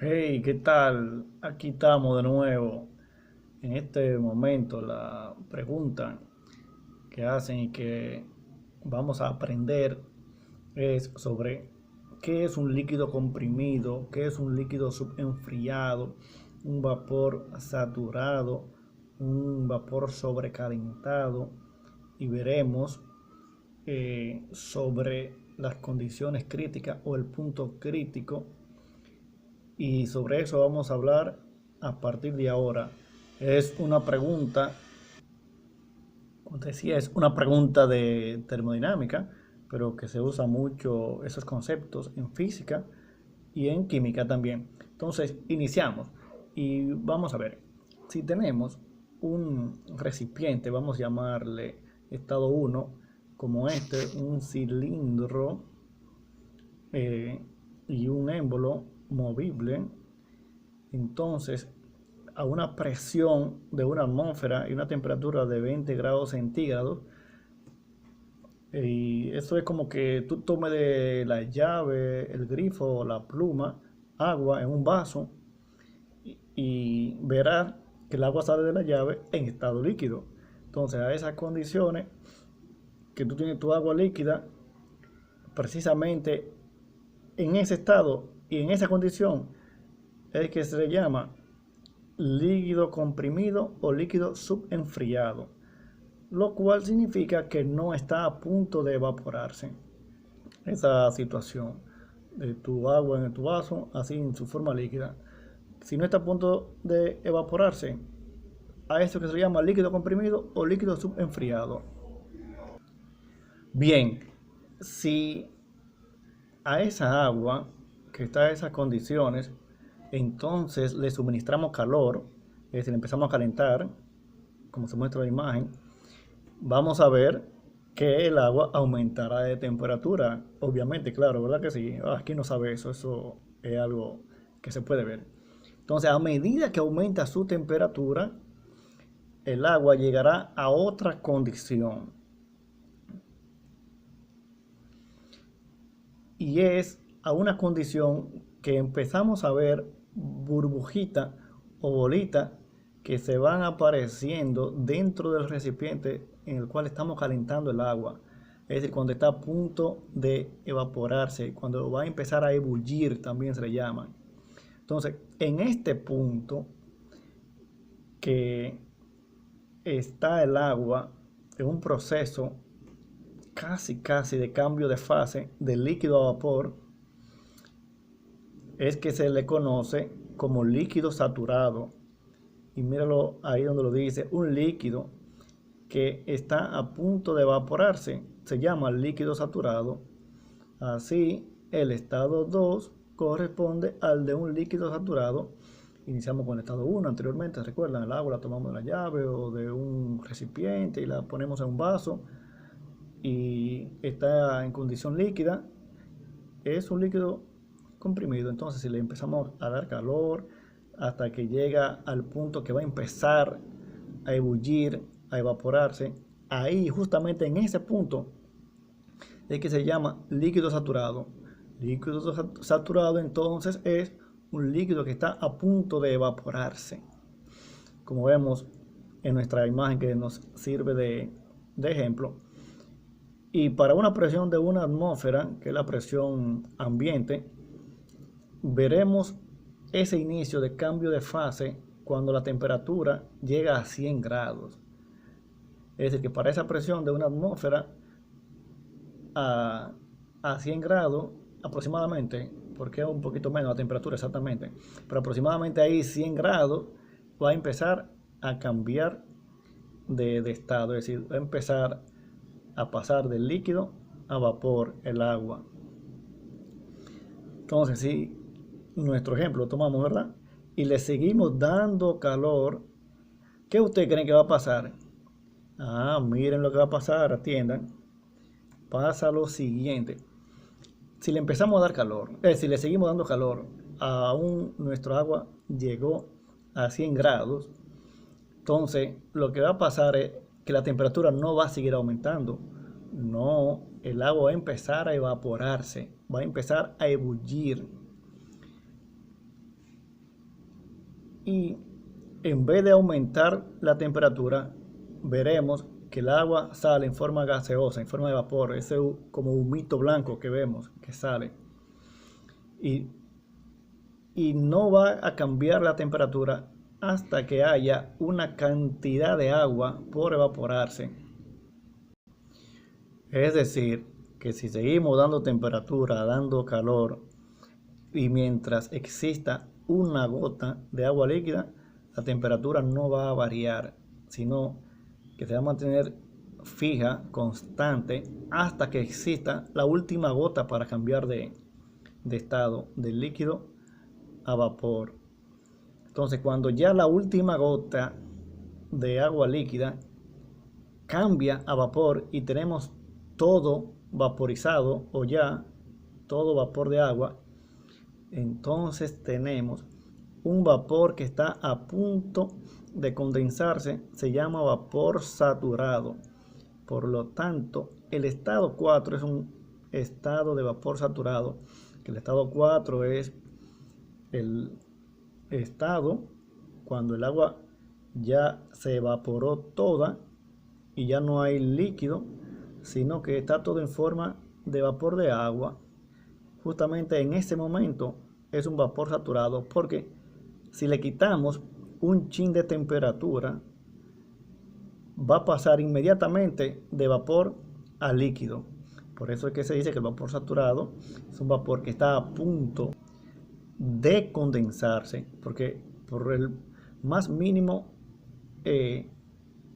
Hey, ¿qué tal? Aquí estamos de nuevo. En este momento la pregunta que hacen y que vamos a aprender es sobre qué es un líquido comprimido, qué es un líquido subenfriado, un vapor saturado, un vapor sobrecalentado y veremos sobre las condiciones críticas o el punto crítico y sobre eso vamos a hablar a partir de ahora. Es una pregunta, como te decía, es una pregunta de termodinámica, pero que se usa mucho esos conceptos en física y en química también. Entonces, iniciamos y vamos a ver. Si tenemos un recipiente, vamos a llamarle estado uno como este, un cilindro eh, y un émbolo movible. Entonces, a una presión de una atmósfera y una temperatura de 20 grados centígrados, y eso es como que tú tomes de la llave, el grifo, la pluma, agua en un vaso y verás que el agua sale de la llave en estado líquido. Entonces, a esas condiciones que tú tienes tu agua líquida, precisamente en ese estado y en esa condición es que se le llama líquido comprimido o líquido subenfriado, lo cual significa que no está a punto de evaporarse. Esa situación de tu agua en tu vaso, así en su forma líquida, si no está a punto de evaporarse, a eso que se llama líquido comprimido o líquido subenfriado. Bien, si a esa agua que está en esas condiciones, entonces le suministramos calor, es decir, le empezamos a calentar, como se muestra en la imagen, vamos a ver que el agua aumentará de temperatura. Obviamente, claro, ¿verdad que sí? Aquí no sabe eso, eso es algo que se puede ver. Entonces, a medida que aumenta su temperatura, el agua llegará a otra condición. Y es a una condición que empezamos a ver burbujitas o bolitas que se van apareciendo dentro del recipiente en el cual estamos calentando el agua. Es decir, cuando está a punto de evaporarse, cuando va a empezar a ebullir, también se le llama. Entonces, en este punto que está el agua en un proceso casi de cambio de fase de líquido a vapor, es que se le conoce como líquido saturado. Y míralo ahí donde lo dice, un líquido que está a punto de evaporarse se llama líquido saturado. Así, el estado 2 corresponde al de un líquido saturado. Iniciamos con el estado 1 anteriormente, recuerdan, el agua la tomamos de la llave o de un recipiente y la ponemos en un vaso y está en condición líquida. Es un líquido comprimido. Entonces, si le empezamos a dar calor hasta que llega al punto que va a empezar a ebullir, a evaporarse, ahí justamente en ese punto es que se llama líquido saturado. Líquido saturado entonces es un líquido que está a punto de evaporarse. Como vemos en nuestra imagen que nos sirve de ejemplo. Y para una presión de una atmósfera, que es la presión ambiente, veremos ese inicio de cambio de fase cuando la temperatura llega a 100 grados. Es decir, que para esa presión de una atmósfera a, a 100 grados aproximadamente, porque es un poquito menos la temperatura exactamente, pero aproximadamente ahí 100 grados va a empezar a cambiar de estado, es decir, va a empezar a pasar del líquido a vapor el agua. Entonces, si nuestro ejemplo tomamos, ¿verdad? Y le seguimos dando calor, ¿qué ustedes creen que va a pasar? Ah, miren lo que va a pasar, atiendan. Pasa lo siguiente. Si le empezamos a dar calor, si le seguimos dando calor, aún nuestro agua llegó a 100 grados, entonces lo que va a pasar es que la temperatura no va a seguir aumentando. No, el agua va a empezar a evaporarse, va a empezar a ebullir. y en vez de aumentar la temperatura, veremos que el agua sale en forma gaseosa, en forma de vapor, ese como humito blanco que vemos que sale. Y, y no va a cambiar la temperatura hasta que haya una cantidad de agua por evaporarse. Es decir, que si seguimos dando temperatura, dando calor, y mientras exista una gota de agua líquida, la temperatura no va a variar, sino que se va a mantener fija, constante, hasta que exista la última gota para cambiar de estado de líquido a vapor. Entonces, cuando ya la última gota de agua líquida cambia a vapor y tenemos todo vaporizado o ya todo vapor de agua, entonces tenemos un vapor que está a punto de condensarse, se llama vapor saturado. Por lo tanto, el estado 4 es un estado de vapor saturado, que el estado 4 es el estado cuando el agua ya se evaporó toda y ya no hay líquido, sino que está todo en forma de vapor de agua. Justamente en ese momento es un vapor saturado, porque si le quitamos un chin de temperatura, va a pasar inmediatamente de vapor a líquido. Por eso es que se dice que el vapor saturado es un vapor que está a punto de condensarse, porque por el más mínimo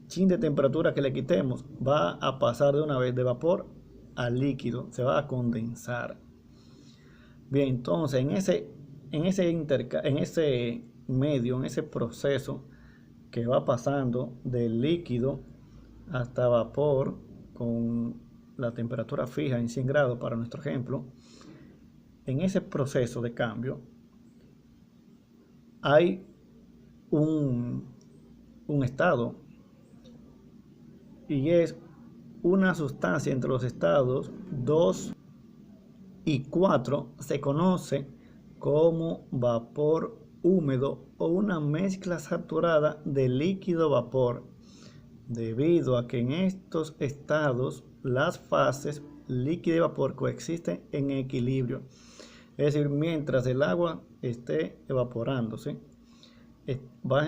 chin de temperatura que le quitemos, va a pasar de una vez de vapor a líquido, se va a condensar. Bien, entonces en ese medio, en ese proceso que va pasando del líquido hasta vapor con la temperatura fija en 100 grados para nuestro ejemplo, en ese proceso de cambio hay un estado, y es una sustancia entre los estados 2 y 4, se conoce como vapor húmedo o una mezcla saturada de líquido-vapor, debido a que en estos estados las fases líquido y vapor coexisten en equilibrio. Es decir, mientras el agua esté evaporándose, va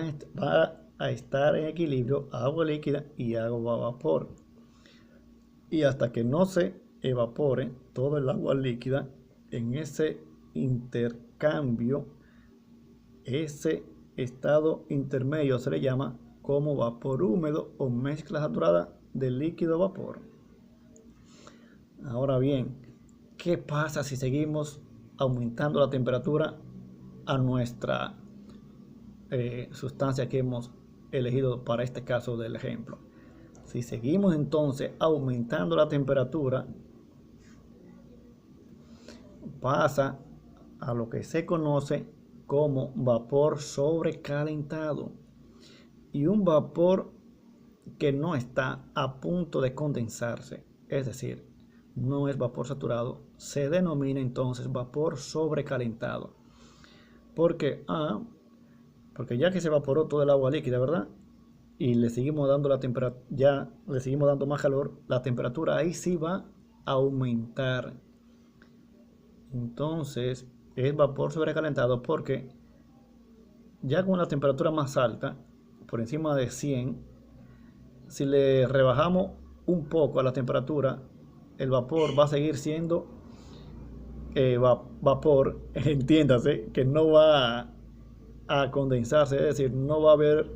a estar en equilibrio agua líquida y agua vapor. Y hasta que no se evapore todo el agua líquida, en ese intercambio, ese estado intermedio se le llama como vapor húmedo o mezcla saturada de líquido vapor. Ahora bien, ¿qué pasa si seguimos aumentando la temperatura a nuestra sustancia que hemos elegido para este caso del ejemplo? Si seguimos entonces aumentando la temperatura, pasa a lo que se conoce como vapor sobrecalentado, y un vapor que no está a punto de condensarse, es decir, no es vapor saturado, se denomina entonces vapor sobrecalentado. ¿Por qué? Porque ya que se evaporó todo el agua líquida, ¿verdad? Y le seguimos dando la temperatura, ya le seguimos dando más calor, la temperatura ahí sí va a aumentar. Entonces es vapor sobrecalentado porque ya con la temperatura más alta, por encima de 100, si le rebajamos un poco a la temperatura, el vapor va a seguir siendo vapor, entiéndase, que no va a condensarse, es decir, no va a haber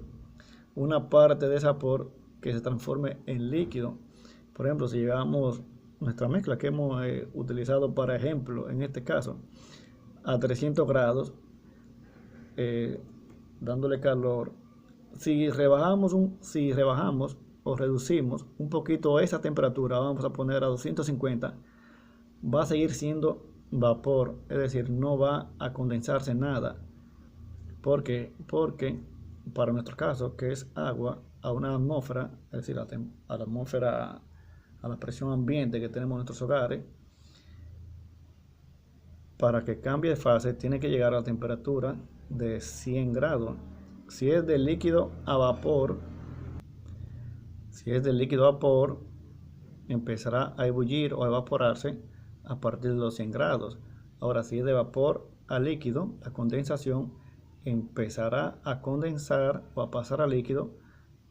una parte de ese vapor que se transforme en líquido. Por ejemplo, si llevamos nuestra mezcla que hemos utilizado para ejemplo, en este caso, a 300 grados, dándole calor, si rebajamos o reducimos un poquito esa temperatura, vamos a poner a 250, va a seguir siendo vapor, es decir, no va a condensarse nada. Porque para nuestro caso, que es agua, a una atmósfera, es decir, a la atmósfera, a la presión ambiente que tenemos en nuestros hogares, para que cambie de fase tiene que llegar a la temperatura de 100 grados. Si es de líquido a vapor, empezará a ebullir o a evaporarse a partir de los 100 grados. Ahora, si es de vapor a líquido, la condensación empezará a condensar o a pasar a líquido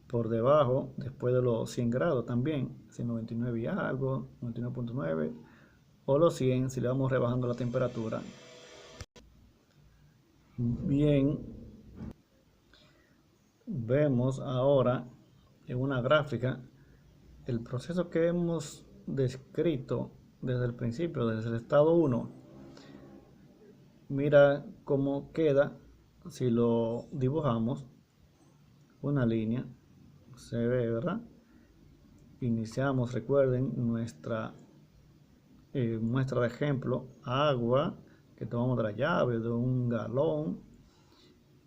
por debajo después de los 100 grados también, si 99 y algo, 99.9 o los 100 si le vamos rebajando la temperatura. Bien, vemos ahora en una gráfica el proceso que hemos descrito desde el principio, desde el estado 1. Mira cómo queda si lo dibujamos una línea. Se ve, ¿verdad? Iniciamos, recuerden, nuestra muestra de ejemplo, agua que tomamos de la llave de un galón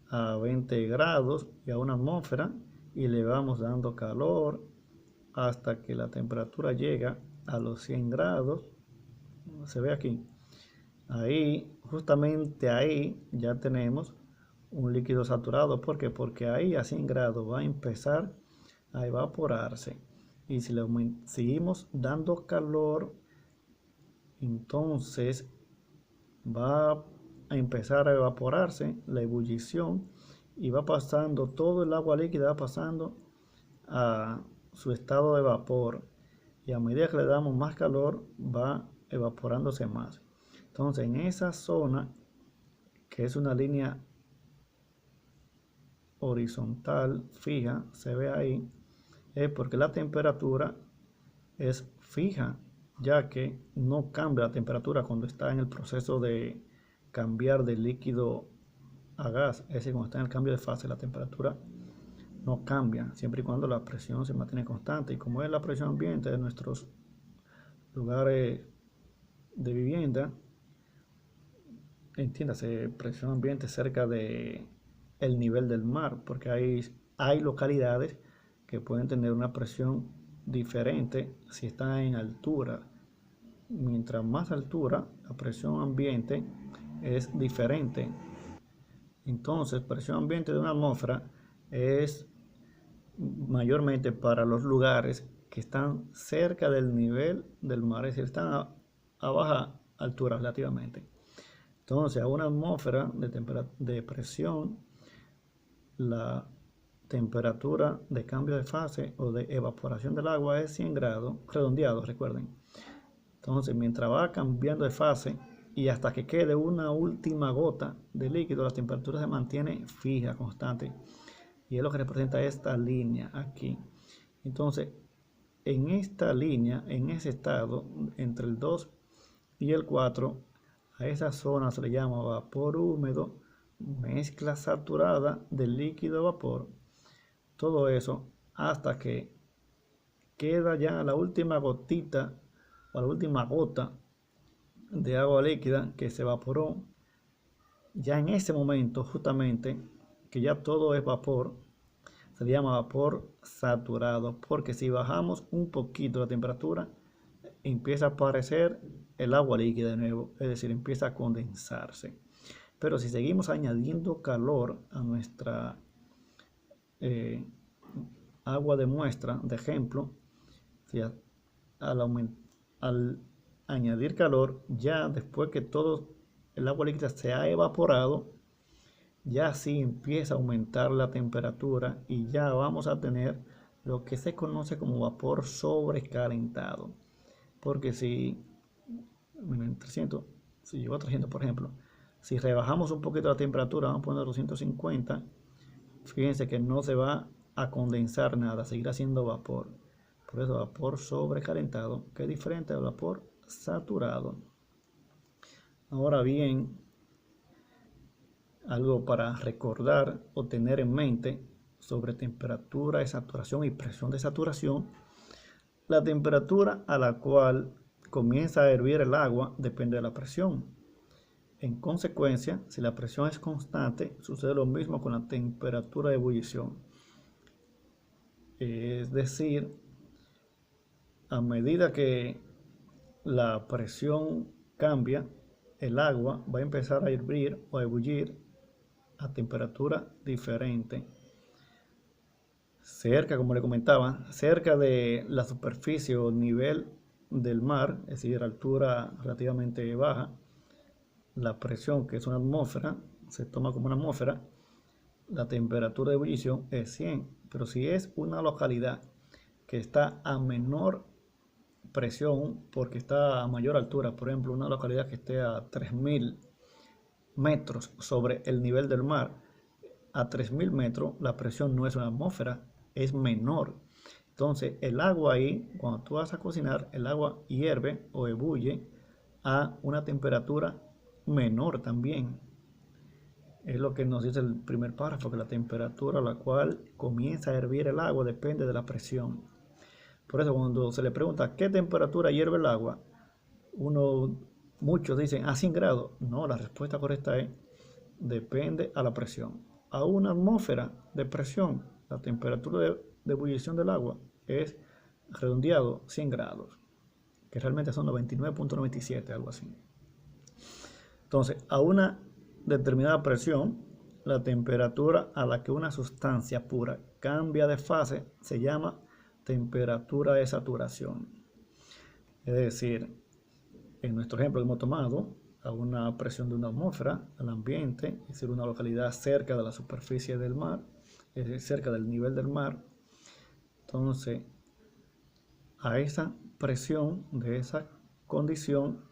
a 20 grados y a una atmósfera, y le vamos dando calor hasta que la temperatura llega a los 100 grados. Se ve aquí. Ahí, justamente ahí, ya tenemos un líquido saturado. ¿Por qué? Porque ahí a 100 grados va a empezar a evaporarse. Y si le seguimos dando calor, entonces va a empezar a evaporarse la ebullición y va pasando, todo el agua líquida va pasando a su estado de vapor, y a medida que le damos más calor va evaporándose más. Entonces, en esa zona, que es una línea horizontal fija, se ve ahí, es porque la temperatura es fija, ya que no cambia la temperatura cuando está en el proceso de cambiar de líquido a gas. Es decir, cuando está en el cambio de fase, la temperatura no cambia, siempre y cuando la presión se mantiene constante. Y como es la presión ambiente de nuestros lugares de vivienda, entiéndase, presión ambiente cerca de el nivel del mar, porque hay localidades que pueden tener una presión diferente si están en altura. Mientras más altura, la presión ambiente es diferente. Entonces, presión ambiente de una atmósfera es mayormente para los lugares que están cerca del nivel del mar, es decir, están a baja altura relativamente. Entonces, a una atmósfera de presión, la temperatura de cambio de fase o de evaporación del agua es 100 grados, redondeado, recuerden. Entonces, mientras va cambiando de fase y hasta que quede una última gota de líquido, la temperatura se mantiene fija, constante. Y es lo que representa esta línea aquí. Entonces, en esta línea, en ese estado, entre el 2 y el 4, a esa zona se le llama vapor húmedo, mezcla saturada de líquido vapor. Todo eso hasta que queda ya la última gotita o la última gota de agua líquida que se evaporó. Ya en ese momento, justamente, que ya todo es vapor, se le llama vapor saturado, porque si bajamos un poquito la temperatura, empieza a aparecer el agua líquida de nuevo, es decir, empieza a condensarse. Pero si seguimos añadiendo calor a nuestra agua de muestra, de ejemplo, si al añadir calor, ya después que todo el agua líquida se ha evaporado, ya sí empieza a aumentar la temperatura y ya vamos a tener lo que se conoce como vapor sobrecalentado. Porque si, en 300, si llegó a 300 por ejemplo, si rebajamos un poquito la temperatura, vamos a poner 250, fíjense que no se va a condensar nada, seguirá siendo vapor. Por eso vapor sobrecalentado, que es diferente al vapor saturado. Ahora bien, algo para recordar o tener en mente sobre temperatura de saturación y presión de saturación. La temperatura a la cual comienza a hervir el agua depende de la presión. En consecuencia, si la presión es constante, sucede lo mismo con la temperatura de ebullición. Es decir, a medida que la presión cambia, el agua va a empezar a hervir o a ebullir a temperatura diferente. Cerca, como le comentaba, cerca de la superficie o nivel del mar, es decir, altura relativamente baja, la presión, que es una atmósfera, se toma como una atmósfera, la temperatura de ebullición es 100. Pero si es una localidad que está a menor presión porque está a mayor altura, por ejemplo, una localidad que esté a 3000 metros sobre el nivel del mar, a 3000 metros la presión no es una atmósfera, es menor. Entonces el agua ahí, cuando tú vas a cocinar, el agua hierve o ebulle a una temperatura menor también. Es lo que nos dice el primer párrafo, que la temperatura a la cual comienza a hervir el agua depende de la presión. Por eso cuando se le pregunta ¿a qué temperatura hierve el agua? Muchos dicen a 100 grados. No, la respuesta correcta es depende a la presión. A una atmósfera de presión, la temperatura de ebullición del agua es redondeado 100 grados, que realmente son 99.97, algo así. Entonces, a una determinada presión, la temperatura a la que una sustancia pura cambia de fase se llama temperatura de saturación. Es decir, en nuestro ejemplo que hemos tomado, a una presión de una atmósfera, al ambiente, es decir, una localidad cerca de la superficie del mar, es decir, cerca del nivel del mar. Entonces, a esa presión de esa condición,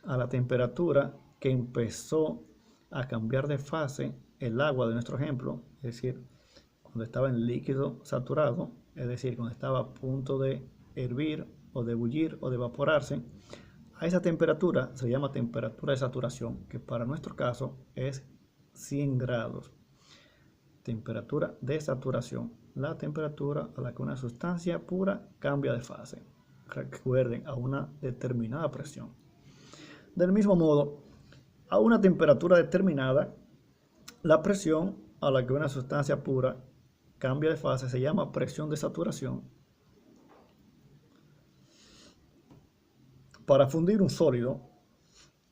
a la temperatura que empezó a cambiar de fase el agua de nuestro ejemplo, es decir, cuando estaba en líquido saturado, es decir, cuando estaba a punto de hervir o de ebullir o de evaporarse, a esa temperatura se llama temperatura de saturación, que para nuestro caso es 100 grados. Temperatura de saturación, la temperatura a la que una sustancia pura cambia de fase. Recuerden, a una determinada presión. Del mismo modo, a una temperatura determinada, la presión a la que una sustancia pura cambia de fase se llama presión de saturación. Para fundir un sólido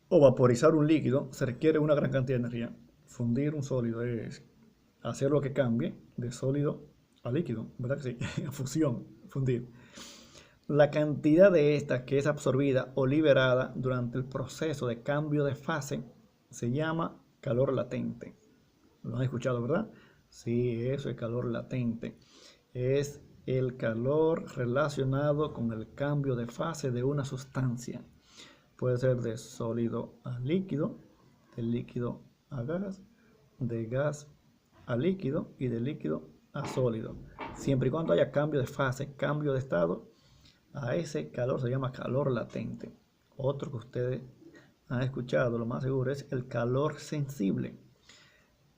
o vaporizar un líquido se requiere una gran cantidad de energía. Fundir un sólido es hacer lo que cambie de sólido a líquido, ¿verdad que sí? Fusión, fundir. La cantidad de esta que es absorbida o liberada durante el proceso de cambio de fase se llama calor latente. ¿Lo han escuchado, verdad? Sí, eso es calor latente. Es el calor relacionado con el cambio de fase de una sustancia. Puede ser de sólido a líquido, de líquido a gas, de gas a líquido y de líquido a sólido. Siempre y cuando haya cambio de fase, cambio de estado, a ese calor se llama calor latente. Otro que ustedes han escuchado, lo más seguro, es el calor sensible.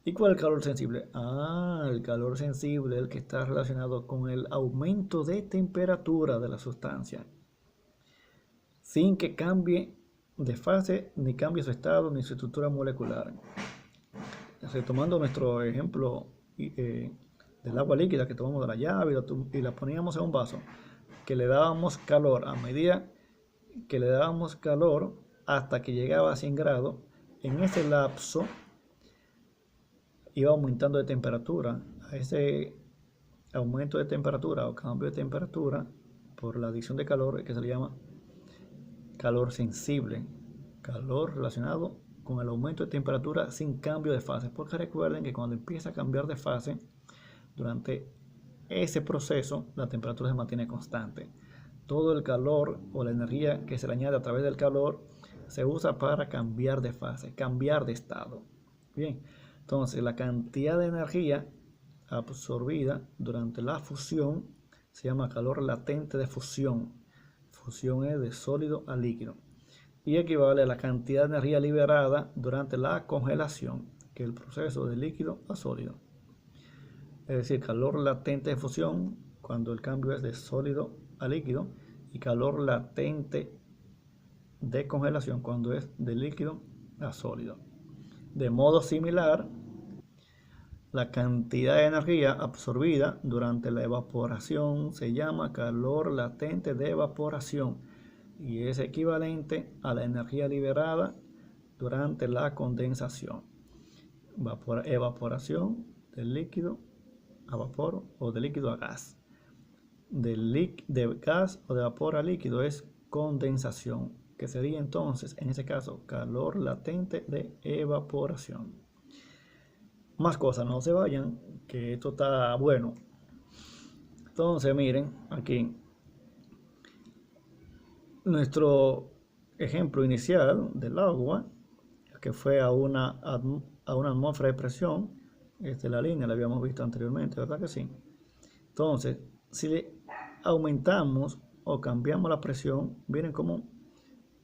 ¿Y cuál es el calor sensible? El calor sensible es el que está relacionado con el aumento de temperatura de la sustancia, sin que cambie de fase, ni cambie su estado, ni su estructura molecular. Retomando nuestro ejemplo del agua líquida que tomamos de la llave y la poníamos en un vaso, que le dábamos calor a medida que le dábamos calor hasta que llegaba a 100 grados, en ese lapso iba aumentando de temperatura. A ese aumento de temperatura o cambio de temperatura por la adición de calor que se le llama calor sensible, calor relacionado con el aumento de temperatura sin cambio de fase, porque recuerden que cuando empieza a cambiar de fase, durante ese proceso la temperatura se mantiene constante. Todo el calor o la energía que se le añade a través del calor se usa para cambiar de fase, cambiar de estado. Bien, entonces la cantidad de energía absorbida durante la fusión se llama calor latente de fusión. Fusión es de sólido a líquido. Y equivale a la cantidad de energía liberada durante la congelación, que es el proceso de líquido a sólido. Es decir, calor latente de fusión cuando el cambio es de sólido a líquido, y calor latente de congelación cuando es de líquido a sólido. De modo similar, la cantidad de energía absorbida durante la evaporación se llama calor latente de evaporación y es equivalente a la energía liberada durante la condensación. Evaporación del líquido a vapor o de líquido a gas. De gas o de vapor a líquido es condensación, que sería entonces, en ese caso, calor latente de evaporación. Más cosas, no se vayan, que esto está bueno. Entonces, miren, aquí, nuestro ejemplo inicial del agua, que fue a una atmósfera de presión, la línea la habíamos visto anteriormente, ¿verdad que sí? Entonces, si le aumentamos o cambiamos la presión, miren cómo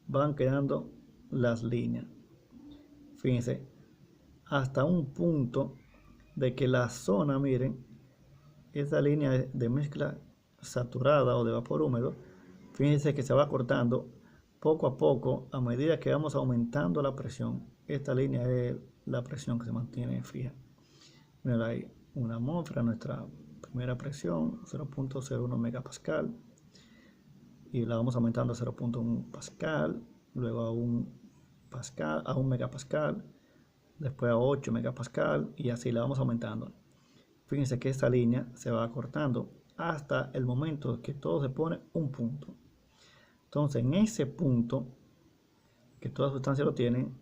van quedando las líneas. Fíjense, hasta un punto de que la zona, miren, esta línea de mezcla saturada o de vapor húmedo, fíjense que se va cortando poco a poco a medida que vamos aumentando la presión. Esta línea es la presión que se mantiene fija. Miren ahí, una atmósfera, nuestra primera presión, 0.01 megapascal, y la vamos aumentando a 0.1 pascal, luego a 1 pascal, a 1 megapascal, después a 8 megapascal, y así la vamos aumentando. Fíjense que esta línea se va cortando hasta el momento que todo se pone un punto. Entonces, en ese punto, que todas sustancias lo tienen,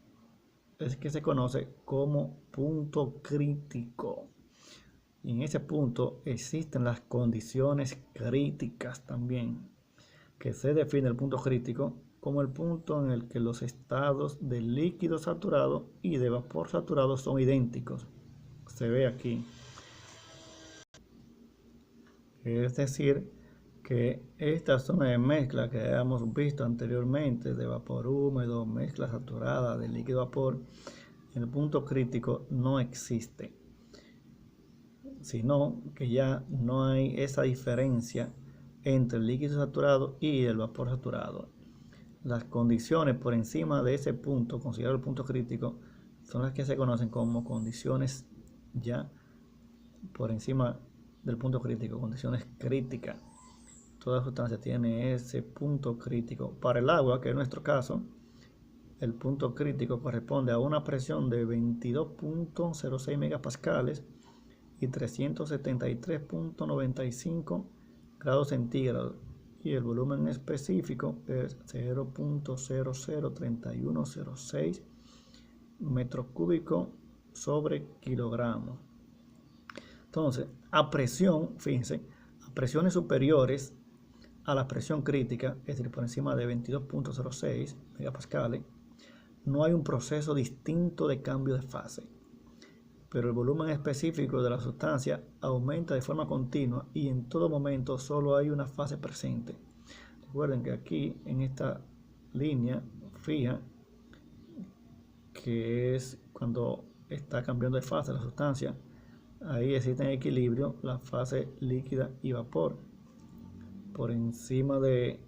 es que se conoce como punto crítico. Y en ese punto existen las condiciones críticas también, que se define el punto crítico como el punto en el que los estados de líquido saturado y de vapor saturado son idénticos. Se ve aquí. Es decir, que esta zona de mezcla que habíamos visto anteriormente de vapor húmedo, mezcla saturada de líquido vapor, en el punto crítico no existe, sino que ya no hay esa diferencia entre el líquido saturado y el vapor saturado. Las condiciones por encima de ese punto, considerado el punto crítico, son las que se conocen como condiciones ya por encima del punto crítico, condiciones críticas. Toda sustancia tiene ese punto crítico. Para el agua, que es nuestro caso, el punto crítico corresponde a una presión de 22.06 megapascales y 373.95 grados centígrados, y el volumen específico es 0.003106 metros cúbicos sobre kilogramo. Entonces, a presión, fíjense, a presiones superiores a la presión crítica, es decir, por encima de 22.06 megapascales, no hay un proceso distinto de cambio de fase, pero el volumen específico de la sustancia aumenta de forma continua y en todo momento solo hay una fase presente. Recuerden que aquí en esta línea fija, que es cuando está cambiando de fase la sustancia, ahí existe en equilibrio la fase líquida y vapor. Por encima de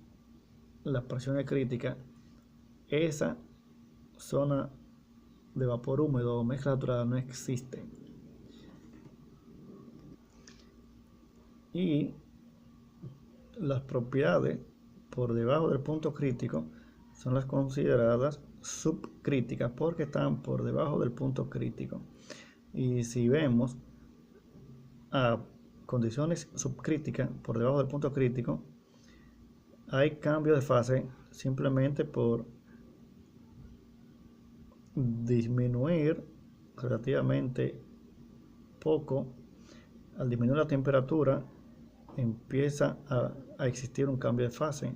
las presiones críticas, esa zona de vapor húmedo o mezcla saturada no existe. Y las propiedades por debajo del punto crítico son las consideradas subcríticas porque están por debajo del punto crítico. Y si vemos a condiciones subcríticas por debajo del punto crítico, hay cambio de fase simplemente por disminuir relativamente poco. Al disminuir la temperatura empieza a existir un cambio de fase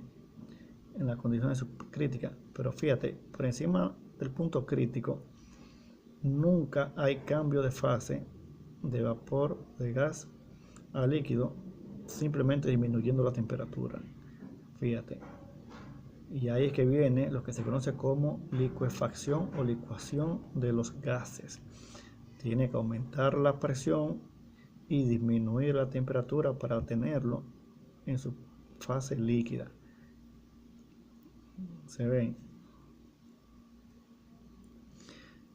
en las condiciones subcríticas, pero fíjate, por encima del punto crítico nunca hay cambio de fase de vapor, de gas a líquido, simplemente disminuyendo la temperatura. Fíjate, y ahí es que viene lo que se conoce como licuefacción o licuación de los gases. Tiene que aumentar la presión y disminuir la temperatura para tenerlo en su fase líquida. ¿Se ven?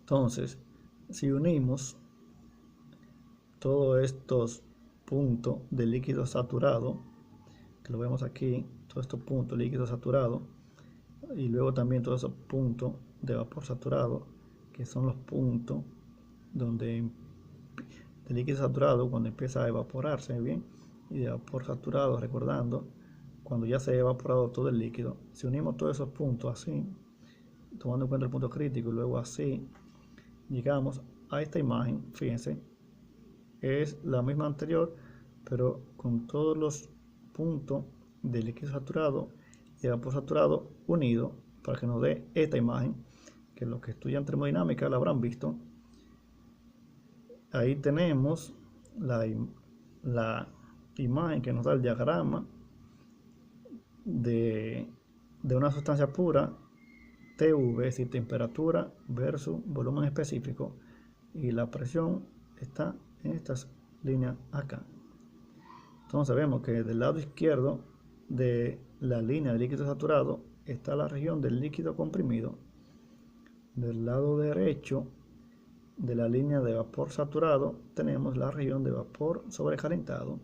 Entonces, si unimos todos estos puntos de líquido saturado, que lo vemos aquí, todos estos puntos líquido saturado, y luego también todos esos puntos de vapor saturado, que son los puntos donde de líquido saturado cuando empieza a evaporarse, bien, y de vapor saturado, recordando, cuando ya se ha evaporado todo el líquido. Si unimos todos esos puntos así, tomando en cuenta el punto crítico, y luego así, llegamos a esta imagen. Fíjense, es la misma anterior, pero con todos los puntos de líquido saturado y de vapor saturado unidos, para que nos dé esta imagen, que los que estudian termodinámica la habrán visto. Ahí tenemos la imagen que nos da el diagrama de una sustancia pura, TV, es decir, temperatura versus volumen específico, y la presión está en estas líneas acá. Entonces vemos que del lado izquierdo de la línea de líquido saturado está la región del líquido comprimido. Del lado derecho de la línea de vapor saturado tenemos la región de vapor sobrecalentado.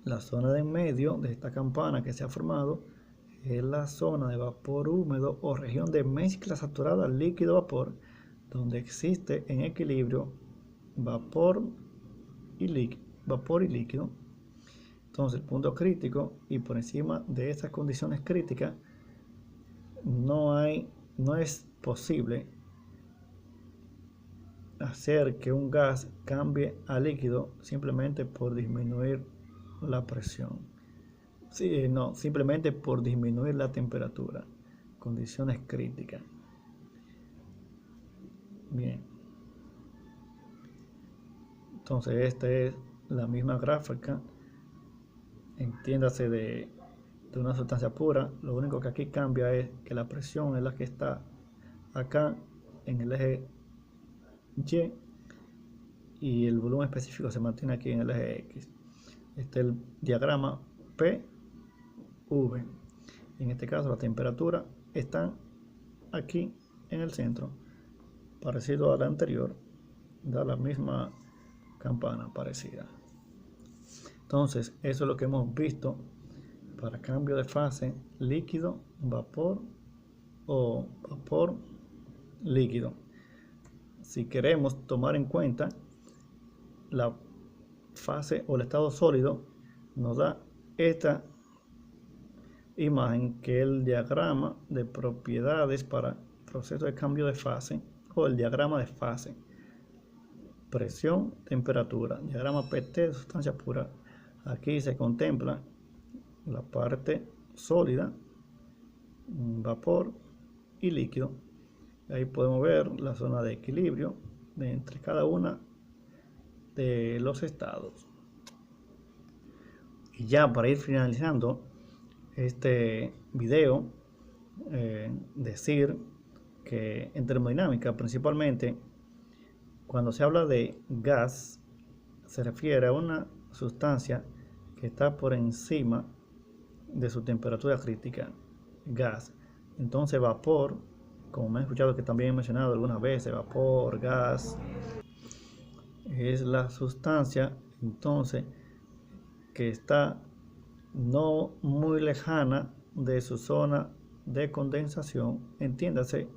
La zona de en medio de esta campana que se ha formado es la zona de vapor húmedo o región de mezcla saturada líquido-vapor, donde existe en equilibrio vapor y líquido. Entonces el punto crítico, y por encima de estas condiciones críticas no es posible hacer que un gas cambie a líquido simplemente por disminuir la presión. Sí, no, simplemente por disminuir la temperatura. Condiciones críticas. Bien. Entonces esta es la misma gráfica, entiéndase, de una sustancia pura. Lo único que aquí cambia es que la presión es la que está acá en el eje Y, y el volumen específico se mantiene aquí en el eje X. Este es el diagrama PV. En este caso la temperatura está aquí en el centro, parecido a la anterior, da la misma campana parecida. Entonces eso es lo que hemos visto para cambio de fase líquido, vapor o vapor líquido. Si queremos tomar en cuenta la fase o el estado sólido, nos da esta imagen, que es el diagrama de propiedades para proceso de cambio de fase, o el diagrama de fase: presión, temperatura, diagrama PT de sustancia pura. Aquí se contempla la parte sólida, vapor y líquido. Ahí podemos ver la zona de equilibrio entre cada una de los estados. Y ya para ir finalizando este video, decir que en termodinámica, principalmente cuando se habla de gas, se refiere a una sustancia que está por encima de su temperatura crítica, gas. Entonces vapor, como me han escuchado que también he mencionado algunas veces, vapor, gas, es la sustancia entonces que está no muy lejana de su zona de condensación, entiéndase,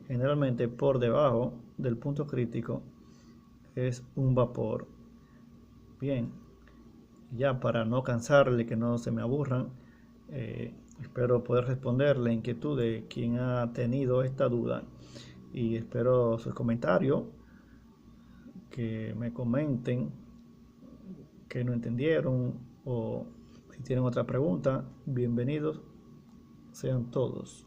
generalmente por debajo del punto crítico, es un vapor. Bien, ya para no cansarle, que no se me aburran, espero poder responder la inquietud de quien ha tenido esta duda, y espero sus comentarios, que me comenten que no entendieron, o si tienen otra pregunta, bienvenidos sean todos.